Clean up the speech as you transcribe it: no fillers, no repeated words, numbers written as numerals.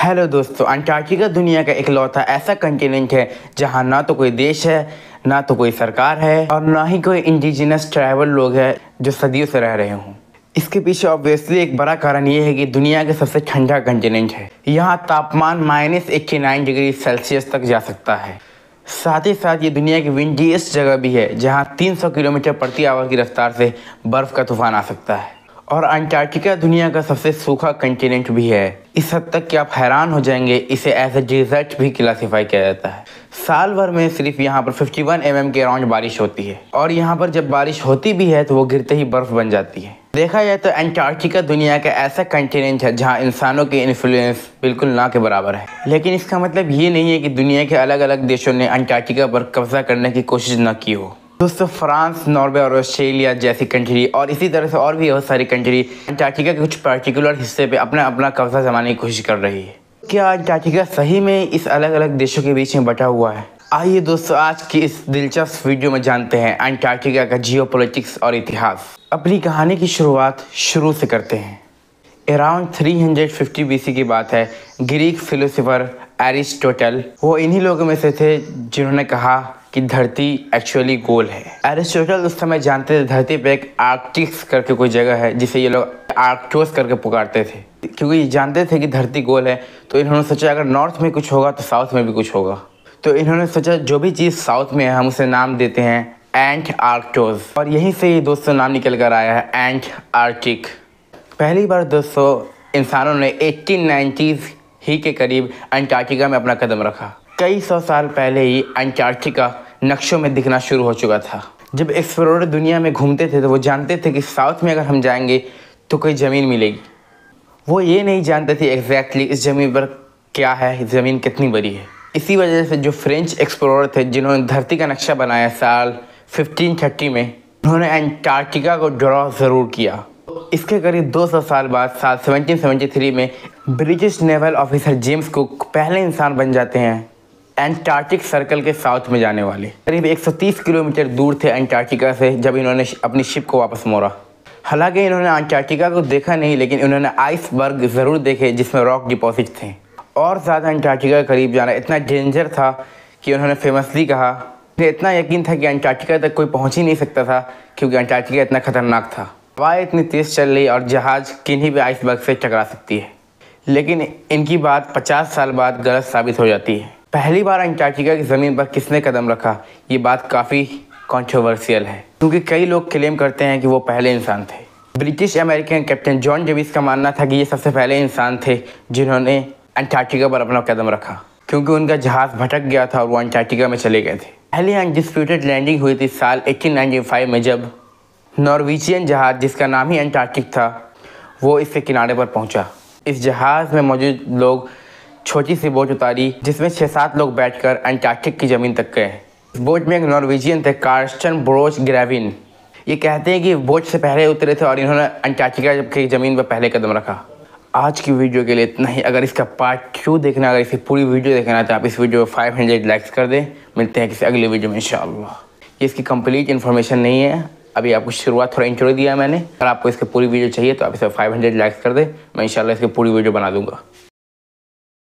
Hello दोस्तों, Antarctica दुनिया का इकलौता ऐसा कंटिनेंट है जहां ना तो कोई देश है, ना तो कोई सरकार है और ना ही कोई इंडिजिनस ट्राइबल लोग हैं जो सदियों से रह रहे हों। इसके पीछे ऑब्वियसली एक बड़ा कारण ये है कि दुनिया का सबसे ठंडा कंटिनेंट है। यहाँ तापमान -89 डिग्री सेल्सियस तक जा सकता है। साथ ही साथ ये दुनिया की विंडीएस्ट जगह भी है जहाँ 300 किलोमीटर प्रति आवर की रफ्तार से बर्फ़ का तूफान आ सकता है। और अंटार्कटिका दुनिया का सबसे सूखा कंटिनेंट भी है, इस हद तक कि आप हैरान हो जाएंगे। इसे एज ए डेजर्ट भी क्लासीफाई किया जाता है। साल भर में सिर्फ यहाँ पर 51 mm के अराउंड बारिश होती है और यहाँ पर जब बारिश होती भी है तो वो गिरते ही बर्फ बन जाती है। देखा जाए तो अंटार्कटिका दुनिया का ऐसा कंटिनेंट है जहाँ इंसानों की इन्फ्लुएंस बिल्कुल ना के बराबर है। लेकिन इसका मतलब ये नहीं है कि दुनिया के अलग अलग देशों ने अंटार्कटिका पर कब्जा करने की कोशिश न की हो। दोस्तों, फ्रांस, नॉर्वे और ऑस्ट्रेलिया जैसी कंट्री और इसी तरह से और भी बहुत सारी कंट्री अंटार्कटिका के कुछ पर्टिकुलर हिस्से पे अपना अपना कब्जा जमाने की कोशिश कर रही है। क्या अंटार्कटिका सही में इस अलग अलग देशों के बीच में बटा हुआ है? आइए दोस्तों, आज की इस दिलचस्प वीडियो में जानते हैं अंटार्कटिका का जियोपॉलिटिक्स और इतिहास। अपनी कहानी की शुरुआत शुरू से करते हैं। अराउंड 350 BC की बात है। ग्रीक फिलोसोफर एरिस्टोटल वो इन्हीं लोगों में से थे जिन्होंने कहा कि धरती एक्चुअली गोल है। एरिस्टोटल उस समय जानते थे धरती पे एक आर्कटिक्स करके कोई जगह है जिसे ये लोग आर्कटोस करके पुकारते थे। क्योंकि ये जानते थे कि धरती गोल है तो इन्होंने सोचा अगर नॉर्थ में कुछ होगा तो साउथ में भी कुछ होगा। तो इन्होंने सोचा जो भी चीज़ साउथ में है हम उसे नाम देते हैं एंट आर्कटोस, और यहीं से ये दोस्तों नाम निकल कर आया है एंट आर्कटिक। पहली बार दोस्तों इंसानों ने 1890s ही के करीब अंटार्कटिका में अपना कदम रखा। कई सौ साल पहले ही अंटार्कटिका नक्शों में दिखना शुरू हो चुका था। जब एक्सप्लोरर दुनिया में घूमते थे तो वो जानते थे कि साउथ में अगर हम जाएंगे तो कोई ज़मीन मिलेगी। वो ये नहीं जानते थे एग्जैक्टली इस ज़मीन पर क्या है, ज़मीन कितनी बड़ी है। इसी वजह से जो फ्रेंच एक्सप्लोरर थे जिन्होंने धरती का नक्शा बनाया साल 1530 में, उन्होंने अंटार्कटिका को ड्रॉ ज़रूर किया। इसके करीब 200 साल बाद साल 1773 में British naval officer James cook पहले इंसान बन जाते हैं एंटार्कटिक सर्कल के साउथ में जाने वाले। करीब 130 किलोमीटर दूर थे अंटार्कटिका से जब इन्होंने अपनी शिप को वापस मोड़ा। हालांकि इन्होंने अंटार्कटिका को देखा नहीं, लेकिन इन्होंने आइसबर्ग ज़रूर देखे जिसमें रॉक डिपॉजिट थे। और ज़्यादा अंटार्कटिका के करीब जाना इतना डेंजर था कि उन्होंने फेमसली कहा, उन्हें इतना यकीन था कि अंटार्कटिका तक कोई पहुँच ही नहीं सकता था क्योंकि अंटार्कटिका इतना खतरनाक था। हवाएं इतनी तेज़ चल रही और जहाज़ किन्हीं भी आइसबर्ग से टकरा सकती है। लेकिन इनकी बात 50 साल बाद गलत साबित हो जाती है। पहली बार अंटार्कटिका की ज़मीन पर किसने कदम रखा, ये बात काफ़ी कंट्रोवर्शियल है क्योंकि कई लोग क्लेम करते हैं कि वो पहले इंसान थे। British American captain John Davis का मानना था कि ये सबसे पहले इंसान थे जिन्होंने अंटार्कटिका पर अपना कदम रखा, क्योंकि उनका जहाज़ भटक गया था और वो अंटार्कटिका में चले गए थे। पहली अनडिस्प्यूटेड लैंडिंग हुई थी साल 1895 में जब नॉर्वेजियन जहाज़ जिसका नाम ही अंटार्कटिक था वो इसके किनारे पर पहुंचा। इस जहाज़ में मौजूद लोग छोटी सी बोट उतारी जिसमें 6-7 लोग बैठकर अंटार्कटिक की ज़मीन तक गए। इस बोट में एक नॉर्वेजियन थे, कार्स्टन ब्रोच ग्रेविन। ये कहते हैं कि बोट से पहले उतरे थे और इन्होंने अंटार्कटिका की ज़मीन पर पहले कदम रखा। आज की वीडियो के लिए इतना ही। अगर इसका पार्ट 2 देखना, अगर इसकी पूरी वीडियो देखना है तो आप इस वीडियो को 500 लाइक्स कर दें। मिलते हैं किसी अगली वीडियो में इंशाअल्लाह। ये इसकी कंप्लीट इन्फॉर्मेशन नहीं है, अभी आपको शुरुआत थोड़ा इंट्रो दिया मैंने। अगर आपको इसकी पूरी वीडियो चाहिए तो आप इसे 500 लाइक्स कर दें, मैं इंशाल्लाह इसकी पूरी वीडियो बना दूंगा।